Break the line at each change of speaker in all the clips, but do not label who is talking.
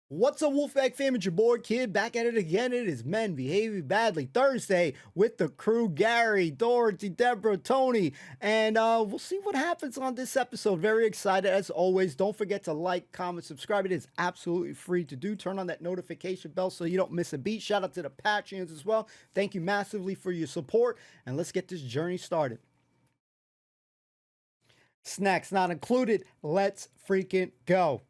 What's up, Wolfpack fam? It's your boy Kid back at it again. It is Men Behaving Badly Thursday with the crew: Gary, Dorothy, Deborah, Tony, and we'll see what happens on this episode. Very excited as always. Don't forget to like, comment, subscribe. It is absolutely free to do. Turn on that notification bell so you don't miss a beat. Shout out to the Patreons as well. Thank you massively for your support, and let's get this journey started. Snacks not included. Let's freaking go.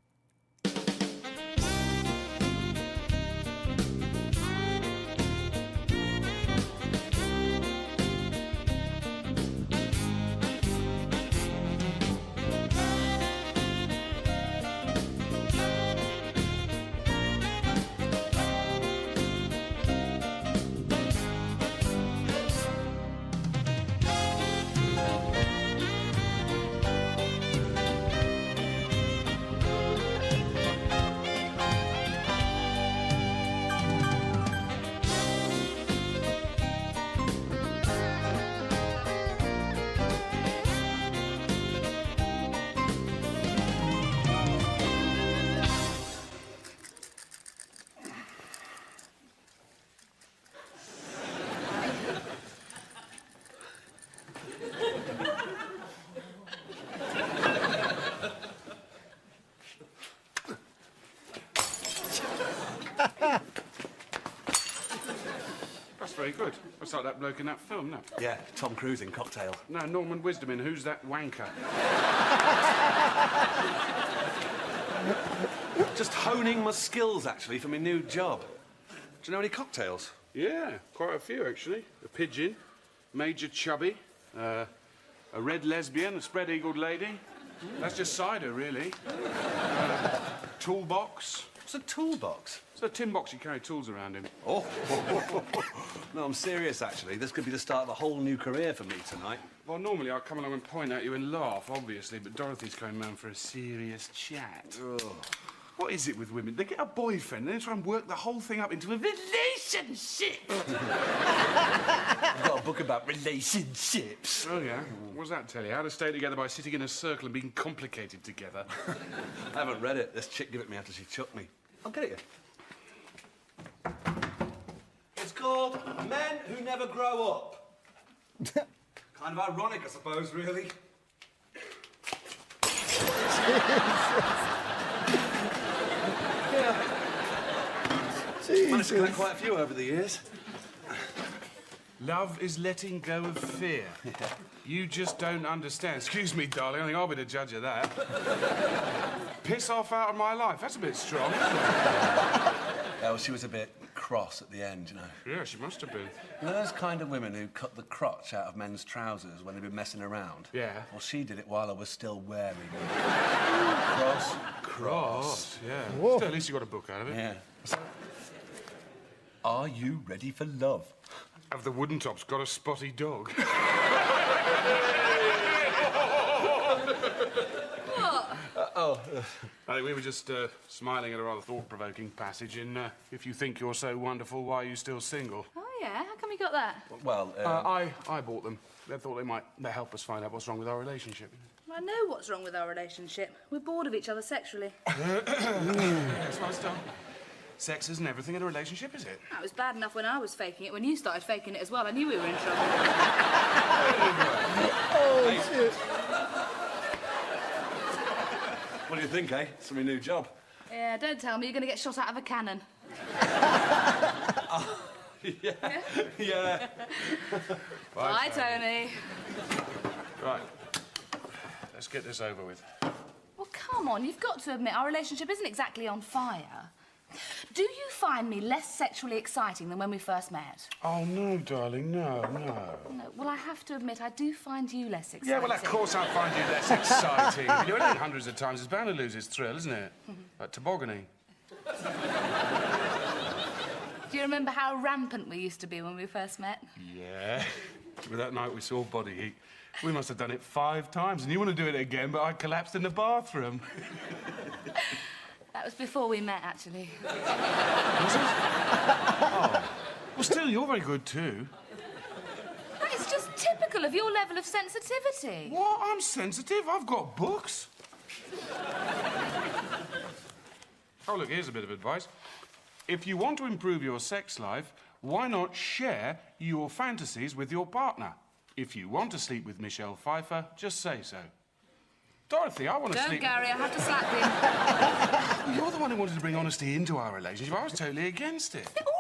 That's very good. That's like that bloke in that film, no?
Yeah, Tom Cruise in Cocktail.
No, Norman Wisdom in Who's That Wanker?
Just honing my skills, actually, for my new job. Do you know any cocktails?
Yeah, quite a few, actually. A pigeon, Major Chubby, a red lesbian, a spread-eagled lady. That's just cider, really. Toolbox.
What's a toolbox?
It's a tin box you carry tools around in.
Oh. No, I'm serious, actually. This could be the start of a whole new career for me tonight.
Well, normally I'd come along and point at you and laugh, obviously, but Dorothy's coming round for a serious chat.
Oh.
What is it with women? They get a boyfriend, and they try and work the whole thing up into a relationship.
I've got a book about relationships.
Oh, yeah? What's that tell you? How to stay together by sitting in a circle and being complicated together.
I haven't read it. This chick gave it me after she chucked me. I'll get it you. It's called Men Who Never Grow Up. Kind of ironic, I suppose, really. Managed to collect quite a few over the years.
Love is letting go of fear.
Yeah.
You just don't understand. Excuse me, darling, I think I'll be the judge of that. Piss off out of my life. That's a bit strong, isn't it?
Yeah, well, she was a bit cross at the end, you know.
Yeah, she must have been.
You know those kind of women who cut the crotch out of men's trousers when they've been messing around?
Yeah.
Well, she did it while I was still wearing them. Cross.
Yeah.
Whoa.
Still, at least you got a book out of it.
Yeah. Are you ready for love?
Have the wooden tops got a spotty dog?
What?
I think we were just smiling at a rather thought-provoking passage in If You Think You're So Wonderful, Why Are You Still Single?
Oh, yeah? How come you got that?
Well,
I bought them. They thought they might help us find out what's wrong with our relationship.
Well, I know what's wrong with our relationship. We're bored of each other sexually.
That's nice stuff. Sex isn't everything in a relationship, is it?
That was bad enough when I was faking it. When you started faking it as well, I knew we were in trouble.
Oh, shit.
what do you think, eh? It's my new job.
Yeah, don't tell me you're going to get shot out of a cannon.
Yeah.
Bye, Tony.
Right. Let's get this over with.
Well, come on. You've got to admit our relationship isn't exactly on fire. Do you find me less sexually exciting than when we first met?
Oh, no, darling, no.
No, well, I have to admit, I do find you less exciting.
Yeah, well, of course I find you less exciting. If you do it hundreds of times, it's bound to lose its thrill, isn't it? Like tobogganing.
Do you remember how rampant we used to be when we first met?
Yeah. But that night we saw Body Heat. We must have done it 5 times, and you want to do it again, but I collapsed in the bathroom.
That was before we met, actually.
Was it? Oh. Well, still, you're very good, too.
That is just typical of your level of sensitivity.
What? I'm sensitive. I've got books. Oh, look, here's a bit of advice. If you want to improve your sex life, why not share your fantasies with your partner? If you want to sleep with Michelle Pfeiffer, just say so. Dorothy, I want to sleep...
Don't, Gary, I have to slap him.
You're the one who wanted to bring honesty into our relationship. I was totally against it.
Yeah, all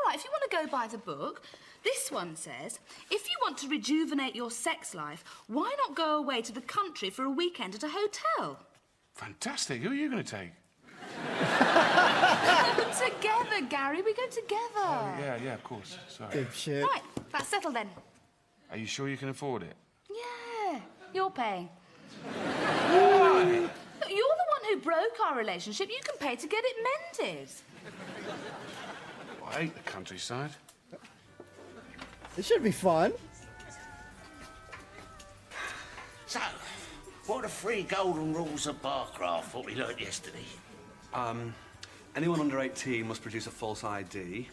right. If you want to go by the book, this one says, if you want to rejuvenate your sex life, why not go away to the country for a weekend at a hotel?
Fantastic. Who are you going to take?
Together, Gary. We go together.
Oh, yeah, of course. Sorry.
Dipshit.
Right, that's settled then.
Are you sure you can afford it?
Yeah, you're paying.
Why?
Look, you're the one who broke our relationship. You can pay to get it mended.
I hate the countryside.
This should be fun.
So, what are the 3 golden rules of barcraft, what we learnt yesterday?
Anyone under 18 must produce a false ID.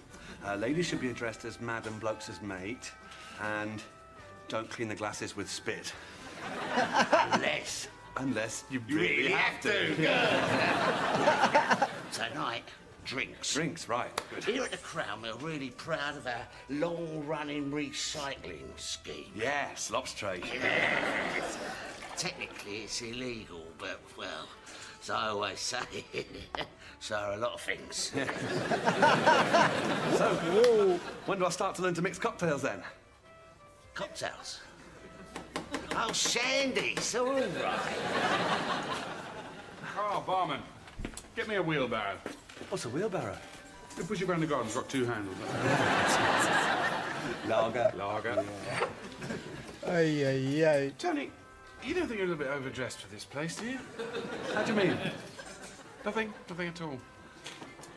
Ladies should be addressed as madam, blokes as mate. And don't clean the glasses with spit. Unless you really have to.
Tonight, drinks.
Drinks, right. Good.
Here at the Crown, we're really proud of our long-running recycling scheme.
Yeah, slops trade.
Technically, it's illegal, but, well, as I always say, so are a lot of things.
So, when do I start to learn to mix cocktails then?
Cocktails. Oh, shandies, all right.
Oh, barman, get me a wheelbarrow.
What's a wheelbarrow?
You push it around the garden, it's got 2 handles.
Lager.
Ay.
Tony, you don't think you're a little bit overdressed for this place, do you? How do you mean? Nothing at all.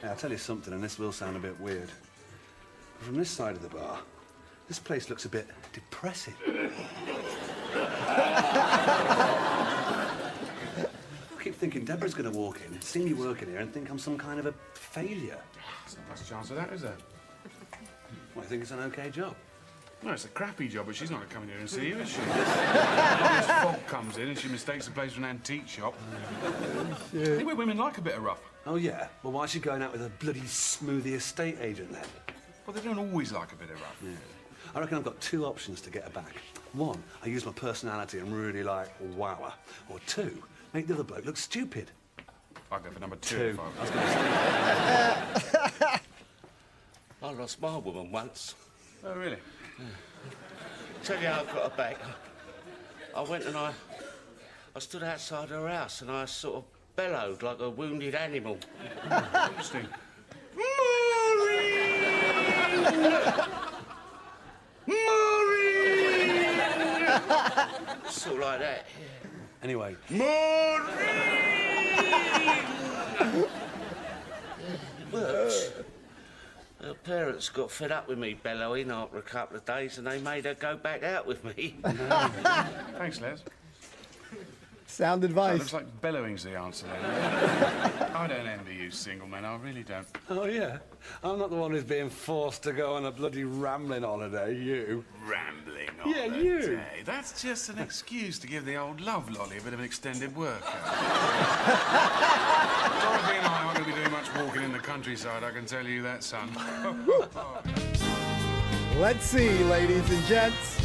Yeah, I'll tell you something, and this will sound a bit weird. But from this side of the bar, this place looks a bit depressing. I keep thinking Deborah's going to walk in, see me working here, and think I'm some kind of a failure.
There's not much chance of that, is there?
Well, I think it's an okay job.
No, it's a crappy job, but she's not coming here and see you, is she? This fog comes in and she mistakes the place for an antique shop. Anyway, women like a bit of rough.
Oh, yeah? Well, why is she going out with a bloody smoothie estate agent, then?
Well, they don't always like a bit of rough.
Yeah. I reckon I've got 2 options to get her back. 1, I use my personality and really, like, wow her. Or 2, make the other bloke look stupid.
I'd go for number 2.
2.
If
I
I
was
was
going to say.
I lost my woman once.
Oh, really?
Tell you how I got her back. I went and I stood outside her house and I sort of bellowed like a wounded animal.
Interesting.
Sort of like that.
Anyway.
Works. Her parents got fed up with me bellowing after a couple of days and they made her go back out with me.
Thanks, Les.
Sound
That
advice.
looks like bellowing's the answer then. I don't envy you single men, I really don't.
Oh, yeah? I'm not the one who's being forced to go on a bloody rambling holiday, you.
Rambling
Yeah,
on
you.
a day. That's just an excuse to give the old love lolly a bit of an extended workout. Dorothy and I aren't going to be doing much walking in the countryside, I can tell you that, son.
Let's see, ladies and gents.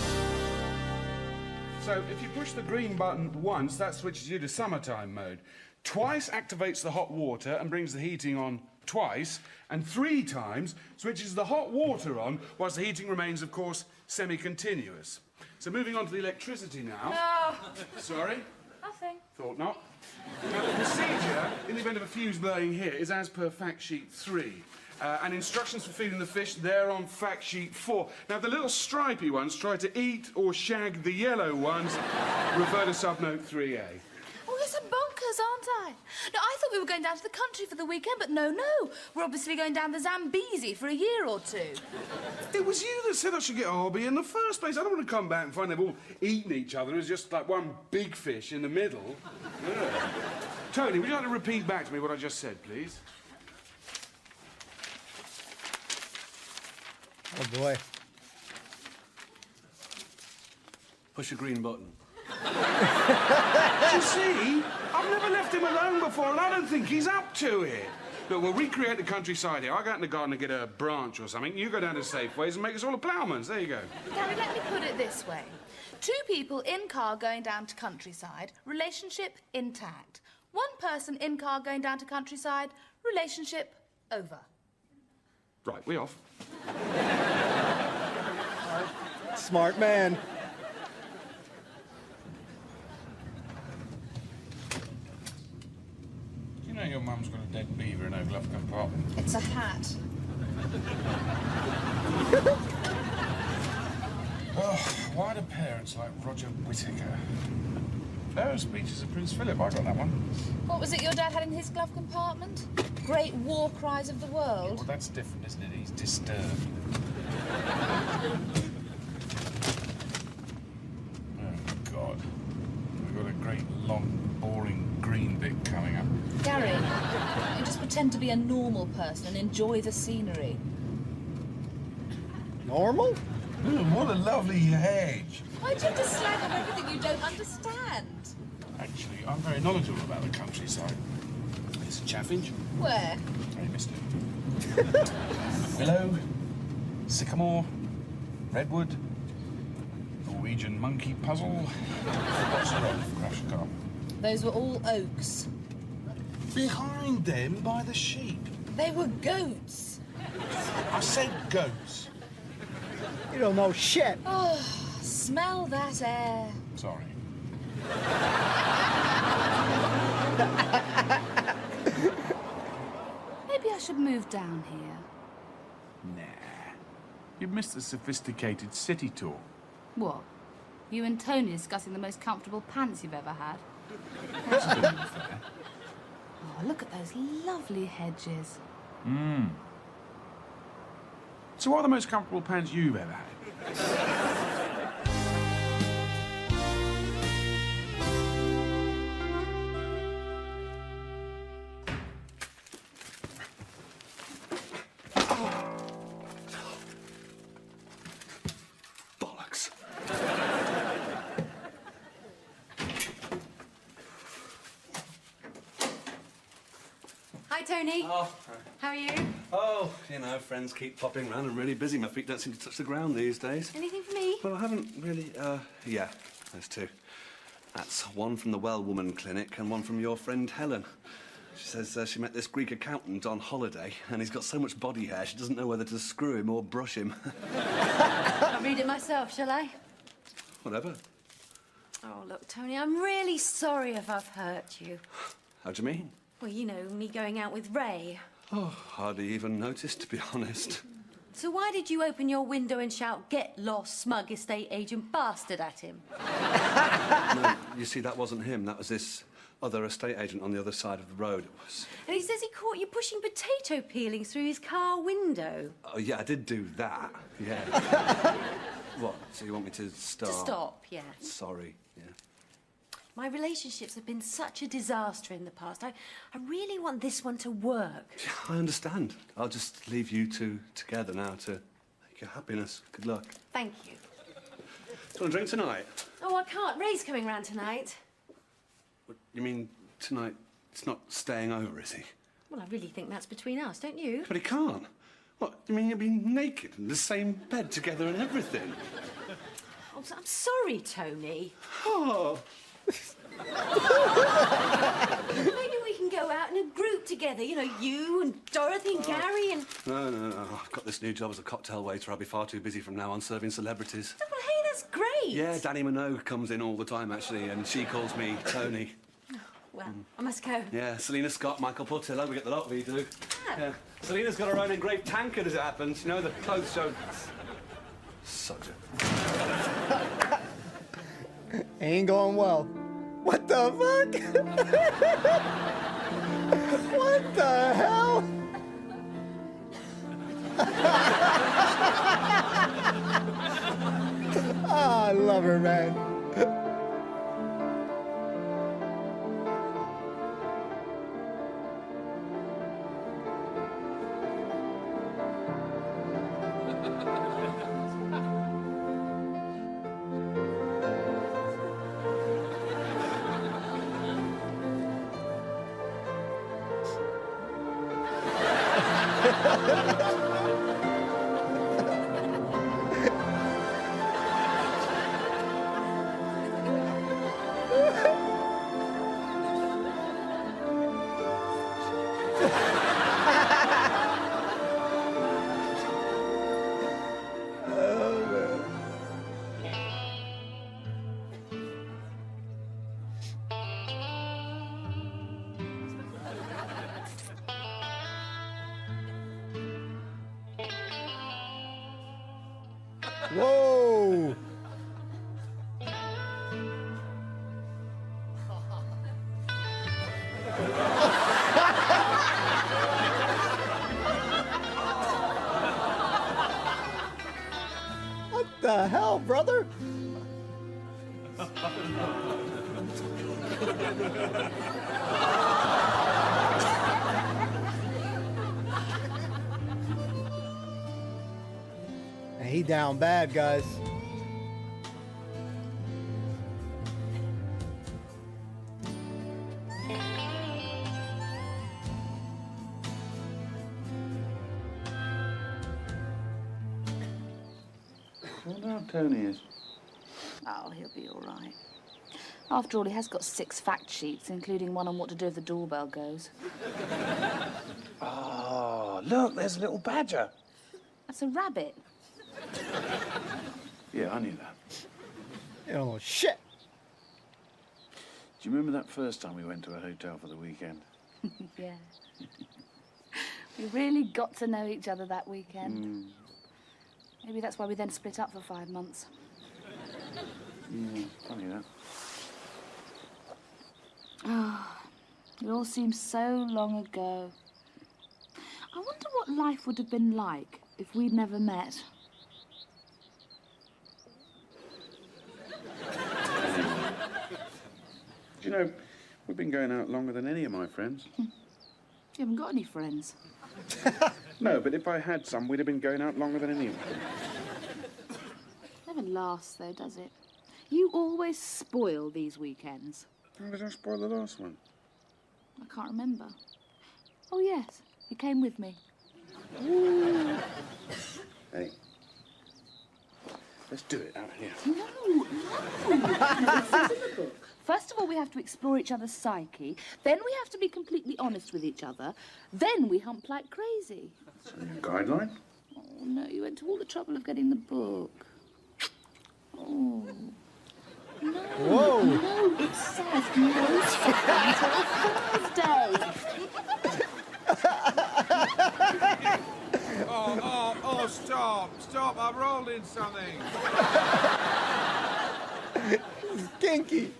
So, if you push the green button once, that switches you to summertime mode. Twice activates the hot water and brings the heating on twice, and 3 times switches the hot water on, whilst the heating remains, of course, semi-continuous. So, moving on to the electricity now.
No,
Sorry?
nothing.
Thought not. Now, the procedure, in the event of a fuse blowing here, is as per fact sheet 3. And instructions for feeding the fish, they're on fact sheet 4. Now, the little stripy ones try to eat or shag the yellow ones. Refer to subnote 3A.
Oh, yes, I'm bonkers, aren't I? No, I thought we were going down to the country for the weekend, but no. We're obviously going down the Zambezi for a year or 2.
It was you that said I should get a hobby in the first place. I don't want to come back and find they've all eaten each other as just like one big fish in the middle. Yeah. Tony, would you like to repeat back to me what I just said, please?
Oh, boy.
Push the green button.
You see, I've never left him alone before, and I don't think he's up to it. Look, we'll recreate the countryside here. I'll go out in the garden and get a branch or something. You go down to Safeways and make us all a ploughman's. There you go.
Gary, let me put it this way. Two people in car going down to countryside, relationship intact. One person in car going down to countryside, relationship over.
Right, we off.
Smart man.
You know your mum's got a dead beaver in her glove compartment.
It's a cat.
Oh, why do parents like Roger Whittaker? Pharaoh's speeches of Prince Philip, I got that one.
What was it your dad had in his glove compartment? Great war cries of the world?
Well, that's different, isn't it? He's disturbed. Oh, God. We've got a great, long, boring green bit coming up.
Gary, you just pretend to be a normal person and enjoy the scenery.
Normal?
What a lovely hedge.
Why'd you have to slag off everything you don't understand?
Actually, I'm very knowledgeable about the countryside. It's Chaffinch.
Where?
Hey, missed it. Willow, sycamore, redwood, Norwegian monkey puzzle. What's the road for crash car?
Those were all oaks.
Behind them by the sheep.
They were goats.
I said goats.
You don't know shit.
Oh, smell that air.
Sorry.
Maybe I should move down here.
Nah. You've missed the sophisticated city tour.
What? You and Tony discussing the most comfortable pants you've ever had?
That's a bit unfair.
Oh, look at those lovely hedges.
So what are the most comfortable pants you've ever had?
Bollocks.
Hi, Tony.
Oh,
How are you?
oh, you know, friends keep popping round. I'm really busy. My feet don't seem to touch the ground these days.
Anything for me?
Well, I haven't really, yeah, there's two. That's one from the Well Woman Clinic and one from your friend Helen. She says she met this Greek accountant on holiday and he's got so much body hair she doesn't know whether to screw him or brush him.
I'll read it myself, shall I?
Whatever.
Oh, look, Tony, I'm really sorry if I've hurt you.
How do you mean?
Well, you know, me going out with Ray.
Oh, hardly even noticed, to be honest.
So why did you open your window and shout, "Get lost, smug estate agent bastard" at him?
No, you see, that wasn't him. That was this other estate agent on the other side of the road. It was...
And he says he caught you pushing potato peelings through his car window.
Oh, yeah, I did do that, yeah. What, so you want me to stop?
To stop, yeah.
Sorry, yeah.
My relationships have been such a disaster in the past. I really want this one to work.
I understand. I'll just leave you two together now to make your happiness. Good luck.
Thank you.
Do you want a drink tonight?
Oh, I can't. Ray's coming round tonight.
What, you mean tonight it's not staying over, is he?
Well, I really think that's between us, don't you?
But he can't. What, you mean you'll be naked in the same bed together and everything?
Oh, I'm sorry, Tony.
Oh,
Maybe we can go out in a group together. You know, you and Dorothy and Gary and...
no. I've got this new job as a cocktail waiter. I'll be far too busy from now on serving celebrities.
Oh, well, hey, that's great.
Yeah, Danny Minogue comes in all the time, actually, and she calls me Tony.
Well, I must go.
Yeah, Selena Scott, Michael Portillo, we get the lot, we do.
Ah.
Yeah. Selena's got her own engraved tankard, as it happens. You know, the clothes show... Such a...
Ain't going well. What the fuck? What the hell? I love her, man. Whoa! What the hell, brother? And he down bad, guys.
I wonder how Tony is.
Oh, he'll be all right. After all, he has got 6 fact sheets, including one on what to do if the doorbell goes.
Oh, look, there's a little badger.
That's a rabbit.
Yeah, I knew that.
Oh, shit.
Do you remember that first time we went to a hotel for the weekend?
Yeah. We really got to know each other that weekend. Maybe that's why we then split up for 5 months.
Funny that.
It all seems so long ago. I wonder what life would have been like if we'd never met.
Do you know, we've been going out longer than any of my friends.
You haven't got any friends.
No, but if I had some, we'd have been going out longer than any of them.
Never lasts, though, does it? You always spoil these weekends.
How did I spoil the last one?
I can't remember. Oh, yes, you came with me.
Hey, let's do it out here.
No. This isn't a book. First of all, we have to explore each other's psyche. Then we have to be completely honest with each other. Then we hump like crazy.
So your guideline?
Oh, no, you went to all the trouble of getting the book. Oh. No.
Whoa.
No, it says no sex until Thursday.
Oh, stop, I've rolled in something.
Kinky.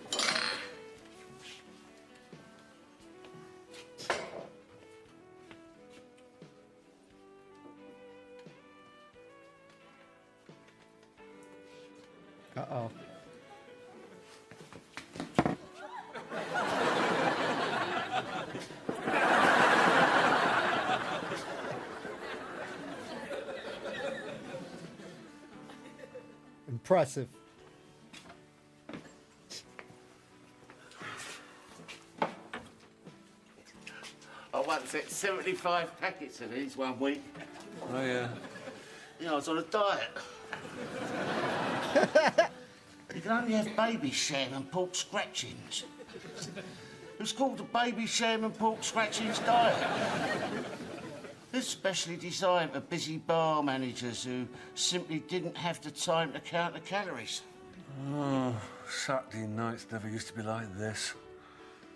Uh-oh. Impressive.
I once ate 75 packets of these one week.
Oh, yeah.
You know, I was on a diet. You can only have baby sham and pork scratchings. It was called the baby sham and pork scratchings diet. It's specially designed for busy bar managers who simply didn't have the time to count the calories.
Oh, Saturday nights never used to be like this.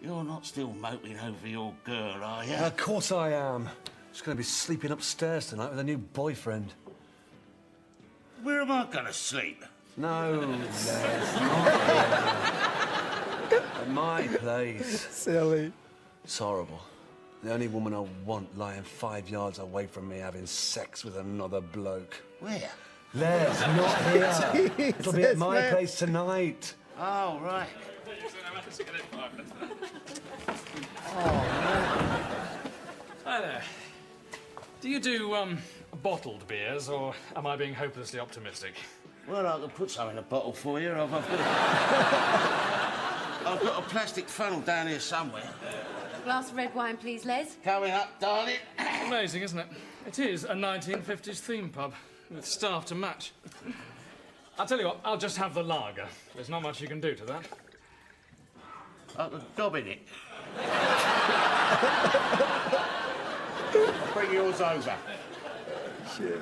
You're not still moping over your girl, are you?
Of course I am. She's going to be sleeping upstairs tonight with a new boyfriend.
Where am I going to sleep?
No, Les, not here. At my place.
Silly.
It's horrible. The only woman I want lying 5 yards away from me having sex with another bloke.
Where?
Les, not here. It'll be at my
man.
place tonight.
Oh, right.
Hi there. Do you do, bottled beers, or am I being hopelessly optimistic?
Well, I can put some in a bottle for you. I've got a plastic funnel down here somewhere.
Glass of red wine, please, Les.
Coming up, darling.
Amazing, isn't it? It is a 1950s theme pub, with staff to match. I'll tell you what, I'll just have the lager. There's not much you can do to that.
I could gob in it. Bring yours over.
Shit.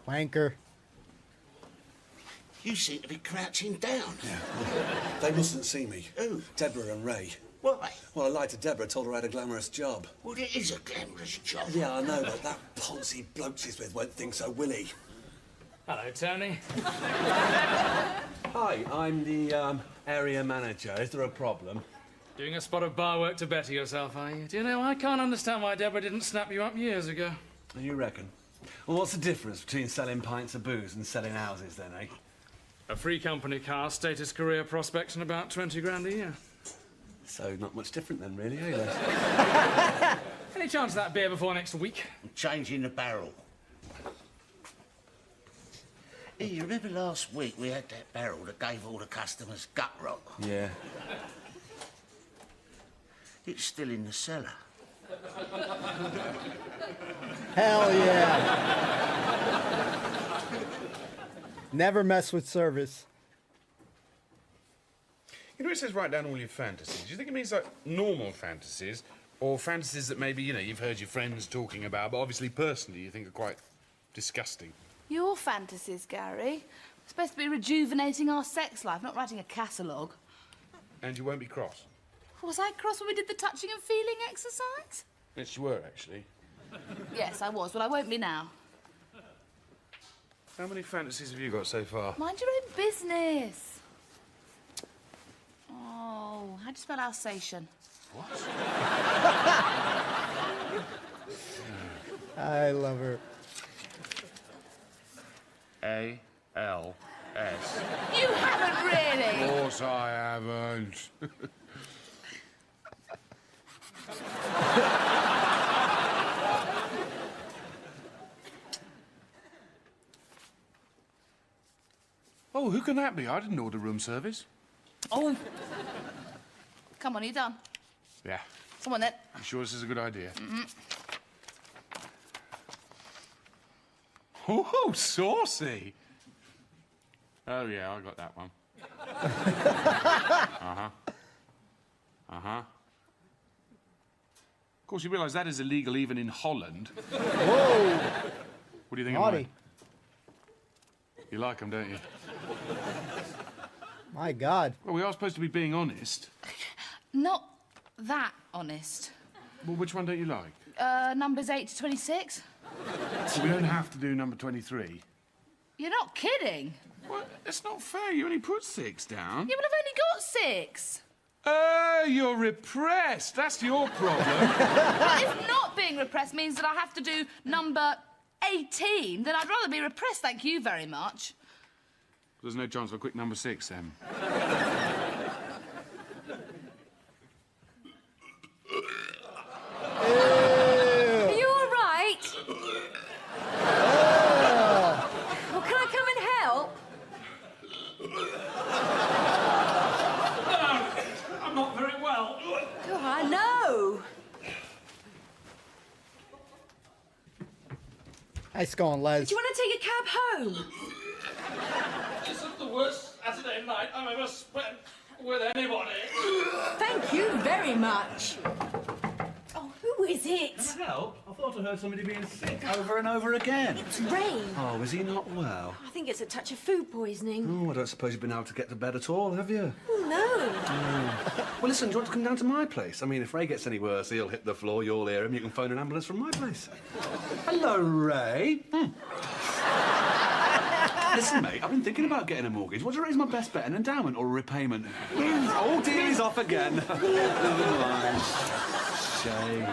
Wanker.
You seem to be crouching down.
Yeah. They mustn't see me.
Who?
Deborah and Ray.
Why?
Well, I lied to Deborah, told her I had a glamorous job.
Well, it is a glamorous job.
Yeah, I know, but that poncy bloke she's with won't think so, will he?
Hello, Tony.
Hi, I'm the area manager. Is there a problem?
Doing a spot of bar work to better yourself, are you? Do you know, I can't understand why Deborah didn't snap you up years ago.
You reckon? Well, what's the difference between selling pints of booze and selling houses, then, eh?
A free company car, status career prospects, and about 20 grand a year.
So, not much different then, really, eh, Les?
Any chance of that beer before next week?
I'm changing the barrel. Hey, you remember last week we had that barrel that gave all the customers gut rot?
Yeah.
It's still in the cellar.
Hell yeah. Never mess with service.
You know, it says write down all your fantasies. Do you think it means like normal fantasies, or fantasies that maybe, you know, you've heard your friends talking about, but obviously personally you think are quite disgusting?
Your fantasies, Gary. We're supposed to be rejuvenating our sex life, not writing a catalogue.
And you won't be cross?
Was I cross when we did the touching and feeling exercise?
Yes, you were, actually.
Yes, I was, but I won't be now.
How many fantasies have you got so far?
Mind your own business. Oh, how do you spell Alsatian?
What?
I love her.
A-L-S.
You haven't really!
Of course I haven't. Oh, who can that be? I didn't order room service.
Oh. Come on, are you done?
Yeah.
Come on, then.
You sure this is a good idea? Oh, saucy. Oh, yeah, I got that one. Uh-huh. Uh-huh. Of course, you realise that is illegal even in Holland.
Whoa.
What do you think
Naughty.
of mine? You like them, don't you?
My God.
Well, we are supposed to be being honest.
Not that honest.
Well, which one don't you like?
Numbers 8 to 26.
So we don't have to do number 23.
You're not kidding.
Well, it's not fair. You only put 6 down.
Yeah, but I've only got 6.
You're repressed. That's your problem.
Well, if not being repressed means that I have to do number 18, then I'd rather be repressed, thank you very much.
There's no chance for a quick number 6, then.
Are you all right? Well, can I come and help?
I'm not very well.
Oh, I know.
Nice going, Les.
Do you want to take a cab home?
This is the worst Saturday night I've ever spent with anybody.
Thank you very much. Oh, who is it?
Help? I thought I heard somebody being sick over and over again.
It's Ray.
Oh, is he not well?
I think it's a touch of food poisoning.
Oh, I don't suppose you've been able to get to bed at all, have you?
Oh, no.
Well, listen, do you want to come down to my place? I mean, if Ray gets any worse, he'll hit the floor, you'll hear him, you can phone an ambulance from my place. Hello, Ray. Listen, mate, I've been thinking about getting a mortgage. What do you raise my best bet, an endowment or a repayment? Oh, dear, he's off again. Shame.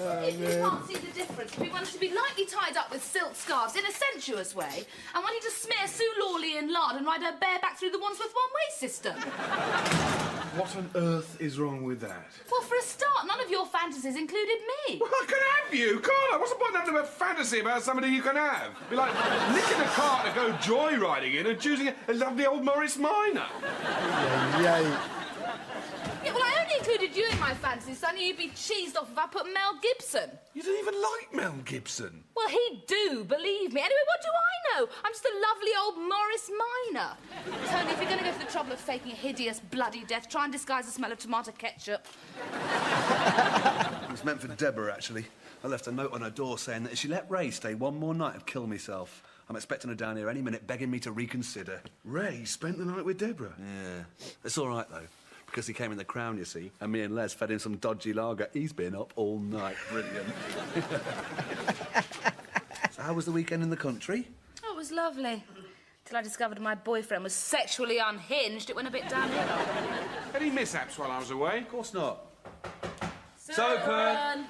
If you can't see the difference between wanting to be lightly tied up with silk scarves in a sensuous way and wanting to smear Sue Lawley in lard and ride her bareback through the Wandsworth one-way system.
What on earth is wrong with that?
Well, for a start, none of your fantasies included me.
Well, I can have you, can't I? What's the point of having a fantasy about somebody you can have? Be like nicking a car to go joyriding in and choosing a lovely old Morris Minor.
Yeah.
Yeah, well, I only included you in my fancy, Sonny. You'd be cheesed off if I put Mel Gibson.
You don't even like Mel Gibson.
Well, he do, believe me. Anyway, what do I know? I'm just a lovely old Morris Minor. Tony, if you're going to go to the trouble of faking a hideous, bloody death, try and disguise the smell of tomato ketchup.
It was meant for Deborah, actually. I left a note on her door saying that if she let Ray stay one more night, I'd kill myself. I'm expecting her down here any minute, begging me to reconsider.
Ray spent the night with Deborah.
Yeah. It's all right, though, because he came in the Crown, you see, and me and Les fed him some dodgy lager. He's been up all night. Brilliant. So how was the weekend in the country?
Oh, it was lovely. Till I discovered my boyfriend was sexually unhinged, it went a bit downhill.
Any mishaps while I was away?
Of course not.
It's open.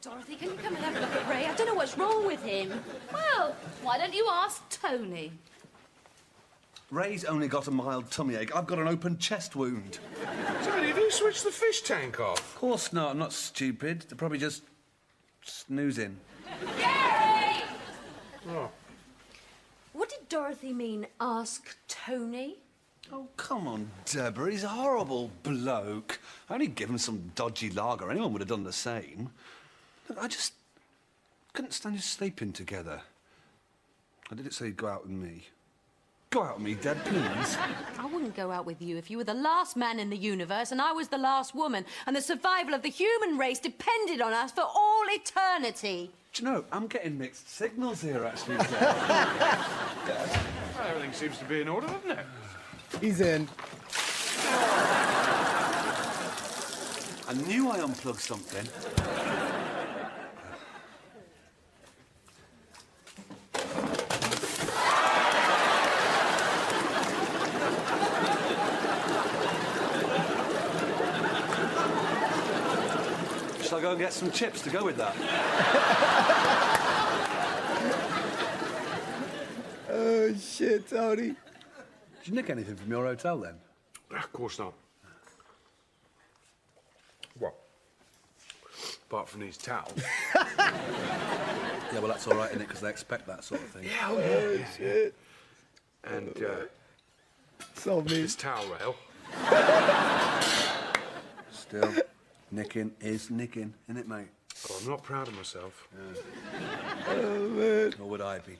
Dorothy, can you come and have a look at Ray? I don't know what's wrong with him.
Well, why don't you ask Tony?
Ray's only got a mild tummy ache. I've got an open chest wound.
Tony, have you switched the fish tank off?
Of course not. I'm not stupid. They're probably just snoozing.
Gary!
Oh.
What did Dorothy mean, ask Tony?
Oh, come on, Deborah. He's a horrible bloke. I only give him some dodgy lager. Anyone would have done the same. Look, I just couldn't stand you sleeping together. I did it so you'd go out with me. Go out with me, Dad, please.
I wouldn't go out with you if you were the last man in the universe and I was the last woman, and the survival of the human race depended on us for all eternity.
Do you know, I'm getting mixed signals here, actually, Dad.
Well, everything seems to be in order, doesn't it?
He's in.
I knew I unplugged something. Shall I go and get some chips to go with that?
Oh, shit, Tony.
Did you nick anything from your hotel, then?
Of course not. What? Apart from these towels.
Yeah, well, that's all right, innit? Because they expect that sort of thing.
Yeah,
Oh, shit.
And,
So me.
this towel rail.
Still, nicking is nicking, innit, mate?
Oh, I'm not proud of myself.
Oh, man.
Nor would I be.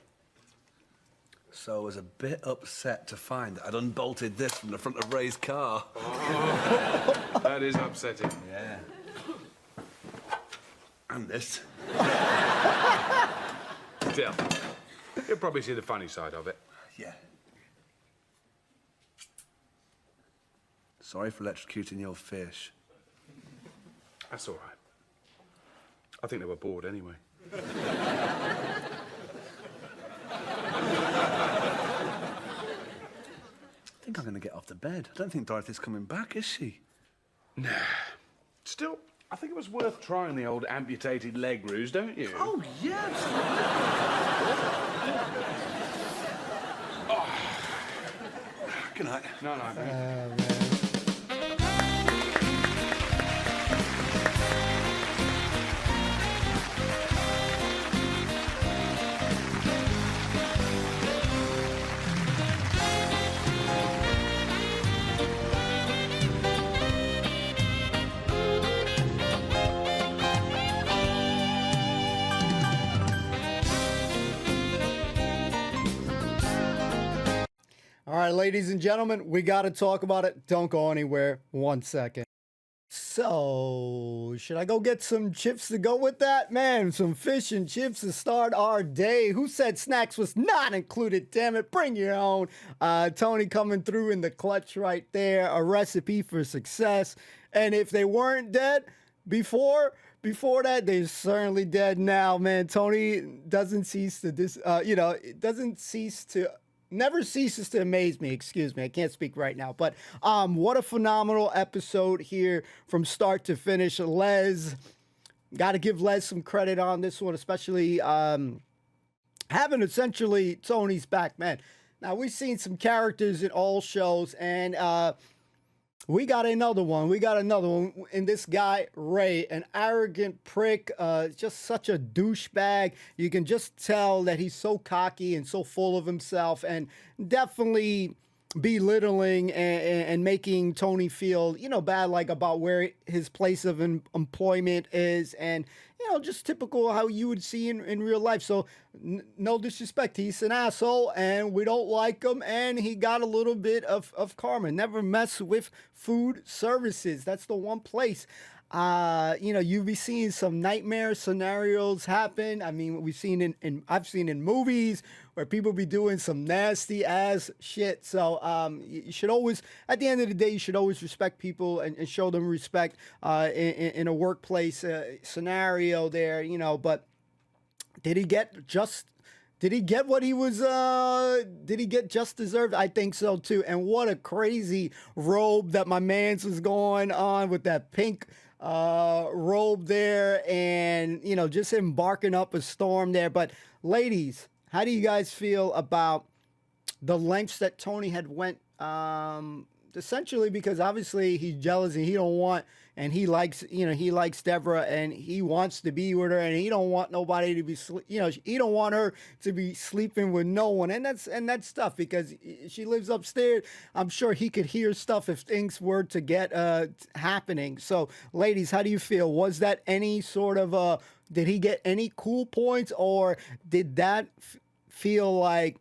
So I was a bit upset to find that I'd unbolted this from the front of Ray's car.
Oh, that is upsetting.
Yeah. And this.
Still, you'll probably see the funny side of it.
Yeah. Sorry for electrocuting your fish.
That's all right. I think they were bored anyway.
I think I'm going to get off the bed. I don't think Dorothy's coming back, is she?
Nah. Still, I think it was worth trying the old amputated leg ruse, don't you?
Oh, yes. Good night.
No, no, mate.
Man. All right, ladies and gentlemen, we got to talk about it. Don't go anywhere. 1 second. So, should I go get some chips to go with that? Man, some fish and chips to start our day. Who said snacks was not included? Damn it, bring your own. Tony coming through in the clutch right there. A recipe for success. And if they weren't dead before that, they're certainly dead now, man. Tony doesn't cease to never ceases to amaze me. Excuse me, I can't speak right now. But what a phenomenal episode here from start to finish. Les, got to give Les some credit on this one, especially having essentially Tony's back, man. Now, we've seen some characters in all shows, and we got another one. And this guy, Ray, an arrogant prick, just such a douchebag. You can just tell that he's so cocky and so full of himself, and definitely belittling and making Tony feel, bad, like about where his place of employment is, and just typical how you would see in real life. So no disrespect, he's an asshole and we don't like him, and he got a little bit of karma. Never mess with food services. That's the one place. You'll be seeing some nightmare scenarios happen. I mean, I've seen in movies where people be doing some nasty ass shit. So you should always, at the end of the day, you should always respect people and show them respect in a workplace scenario there, But did he get what he was, did he get just deserved? I think so too. And what a crazy robe that my man's was going on with that pink robe there, and just him barking up a storm there. But ladies, how do you guys feel about the lengths that Tony had went, essentially because obviously he's jealous and he don't want, and he likes Deborah and he wants to be with her, and he don't want nobody to be he don't want her to be sleeping with no one, and that's tough because she lives upstairs. I'm sure he could hear stuff if things were to get happening. So ladies, how do you feel? Was that any sort of did he get any cool points, or did that feel like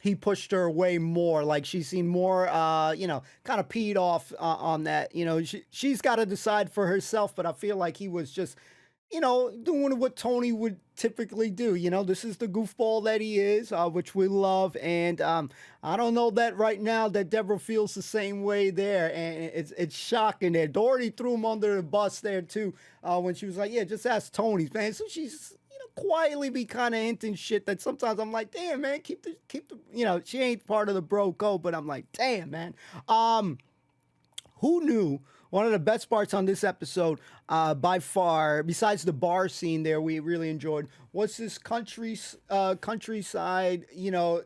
he pushed her away more, like she seemed more, kind of peed off on that. She's got to decide for herself, but I feel like he was just, doing what Tony would typically do. This is the goofball that he is, which we love. And I don't know that right now that Deborah feels the same way there. And it's shocking there. Dorothy threw him under the bus there too, when she was like, yeah, just ask Tony, man. So she's, quietly be kind of hinting shit that sometimes I'm like, damn, man, keep the, she ain't part of the bro code, but I'm like, damn, man. Who knew? One of the best parts on this episode, by far, besides the bar scene there we really enjoyed, was this countryside,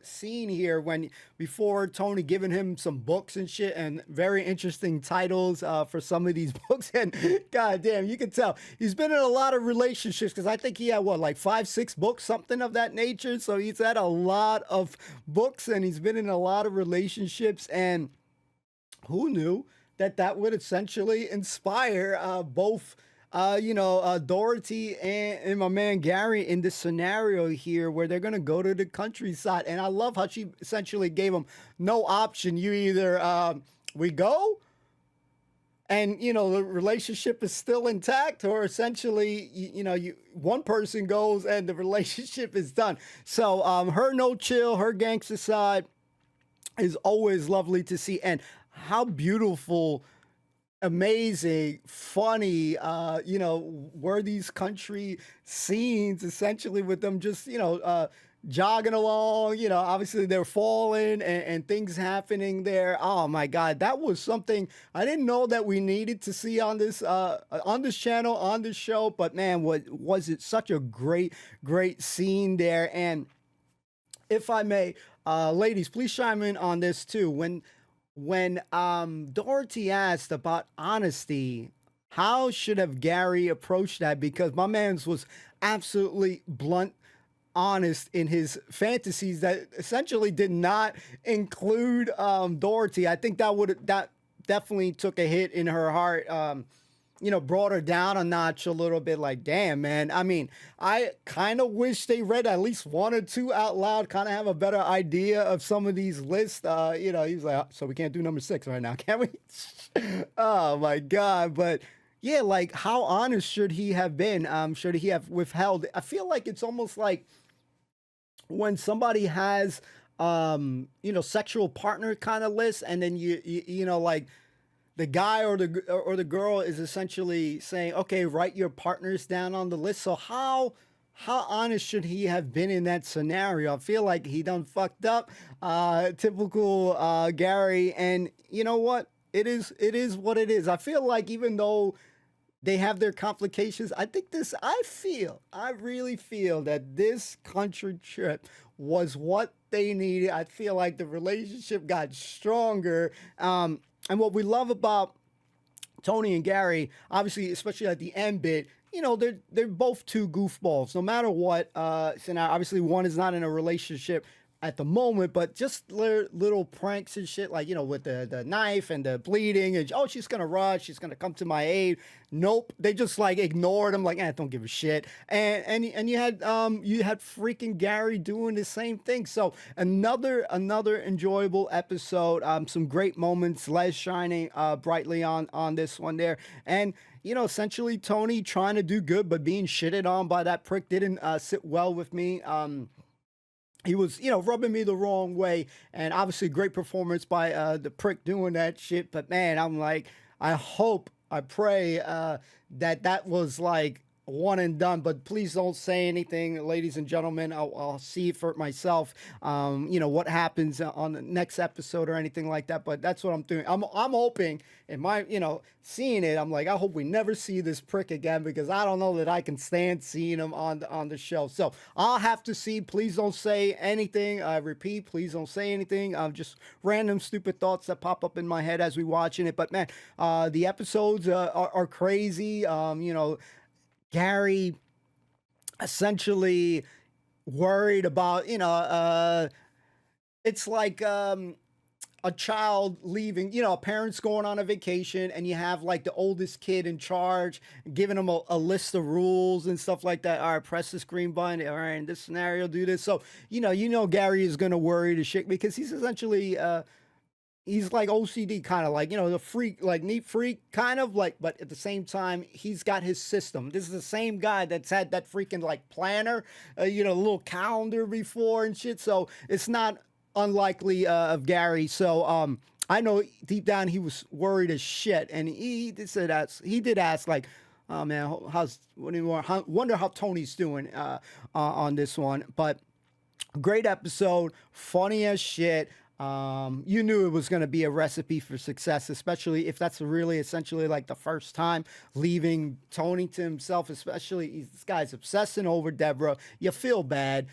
scene here before Tony giving him some books and shit, and very interesting titles for some of these books. And goddamn, you can tell he's been in a lot of relationships, because I think he had like 5-6 books, something of that nature. So he's had a lot of books and he's been in a lot of relationships, and who knew that would essentially inspire both, Dorothy and my man Gary in this scenario here where they're going to go to the countryside. And I love how she essentially gave them no option. You either, we go and, the relationship is still intact, or essentially, one person goes and the relationship is done. So her no chill, her gangster side is always lovely to see. And how beautiful, amazing, funny, were these country scenes, essentially, with them just, jogging along, obviously they're falling and things happening there. Oh my God, that was something I didn't know that we needed to see on this channel, on this show. But man, was it such a great scene there. And if I may, ladies, please chime in on this too. When Dorothy asked about honesty, how should have Gary approached that? Because my man's was absolutely blunt, honest in his fantasies that essentially did not include Dorothy. I think that definitely took a hit in her heart. Brought her down a notch a little bit. Like, damn, man. I mean, I kind of wish they read at least one or two out loud, kind of have a better idea of some of these lists. He was like, so we can't do number 6 right now, can we? Oh my God. But yeah, like, how honest should he have been? Should he have withheld? I feel like it's almost like when somebody has, sexual partner kind of list, and then like, the guy or the girl is essentially saying, okay, write your partners down on the list. So how honest should he have been in that scenario? I feel like he done fucked up. Typical Gary. And you know what? It is what it is. I feel like even though they have their complications, I really feel that this country trip was what they needed. I feel like the relationship got stronger. And what we love about Tony and Gary, obviously, especially at the end bit, they're both two goofballs. No matter what scenario, obviously one is not in a relationship at the moment, but just little pranks and shit, like, you know, with the knife and the bleeding, and oh, she's gonna rush, she's gonna come to my aid. Nope, they just like ignored him, like, don't give a shit. And you had freaking Gary doing the same thing. So another enjoyable episode. Some great moments, Les shining brightly on this one there, and you know, essentially Tony trying to do good but being shitted on by that prick didn't sit well with me. He was, you know, rubbing me the wrong way, and obviously great performance by the prick doing that shit. But man, I'm like, I pray that was like one and done, but please don't say anything, ladies and gentlemen. I'll see it for myself. You know what happens on the next episode or anything like that. But that's what I'm doing. I'm hoping in my, you know, seeing it. I'm like, I hope we never see this prick again, because I don't know that I can stand seeing him on the show. So I'll have to see. Please don't say anything. I repeat, please don't say anything. Just random stupid thoughts that pop up in my head as we watching it. But man, the episodes are crazy. You know, Gary essentially worried about, you know, it's like a child leaving, you know, a parent's going on a vacation, and you have like the oldest kid in charge, giving them a list of rules and stuff like that. All right, press this green button. All right, in this scenario, do this. So, you know, Gary is going to worry the shit, because he's essentially, he's like OCD, kind of like, you know, the freak, like neat freak, kind of like, but at the same time, he's got his system. This is the same guy that's had that freaking like planner, you know, little calendar before and shit. So it's not unlikely of Gary. So I know deep down he was worried as shit, and he did ask like, oh man, wonder how Tony's doing on this one. But great episode, funny as shit. You knew it was going to be a recipe for success, especially if that's really essentially like the first time leaving Tony to himself, especially this guy's obsessing over Deborah. You feel bad.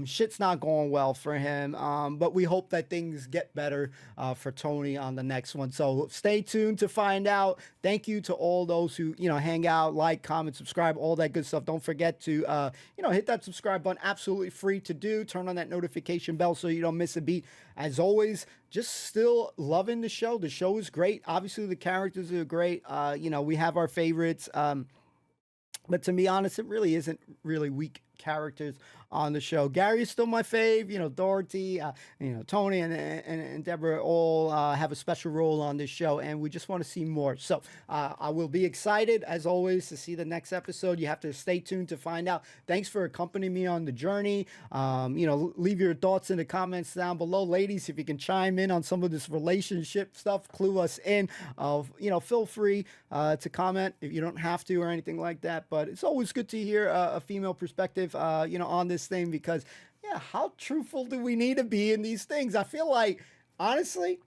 Shit's not going well for him. But we hope that things get better for Tony on the next one. So stay tuned to find out. Thank you to all those who, you know, hang out, like, comment, subscribe, all that good stuff. Don't forget to, you know, hit that subscribe button. Absolutely free to do. Turn on that notification bell so you don't miss a beat. As always, just still loving the show. The show is great. Obviously, the characters are great. You know, we have our favorites. But to be honest, it really isn't really weak characters on the show. Gary is still my fave. You know, Dorothy, you know, Tony and Deborah all have a special role on this show, and we just want to see more. So I will be excited, as always, to see the next episode. You have to stay tuned to find out. Thanks for accompanying me on the journey. You know, leave your thoughts in the comments down below. Ladies, if you can chime in on some of this relationship stuff, clue us in. You know, feel free to comment if you don't have to or anything like that. But it's always good to hear a female perspective, you know, on this thing, because yeah, how truthful do we need to be in these things? I feel like, honestly,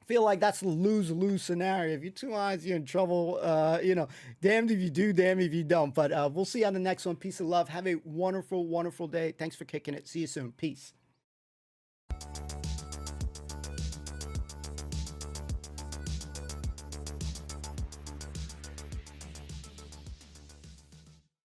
that's a lose-lose scenario. If you're too honest, you're in trouble. You know, damned if you do, damned if you don't. But we'll see you on the next one. Peace and love. Have a wonderful, wonderful day. Thanks for kicking it. See you soon. Peace.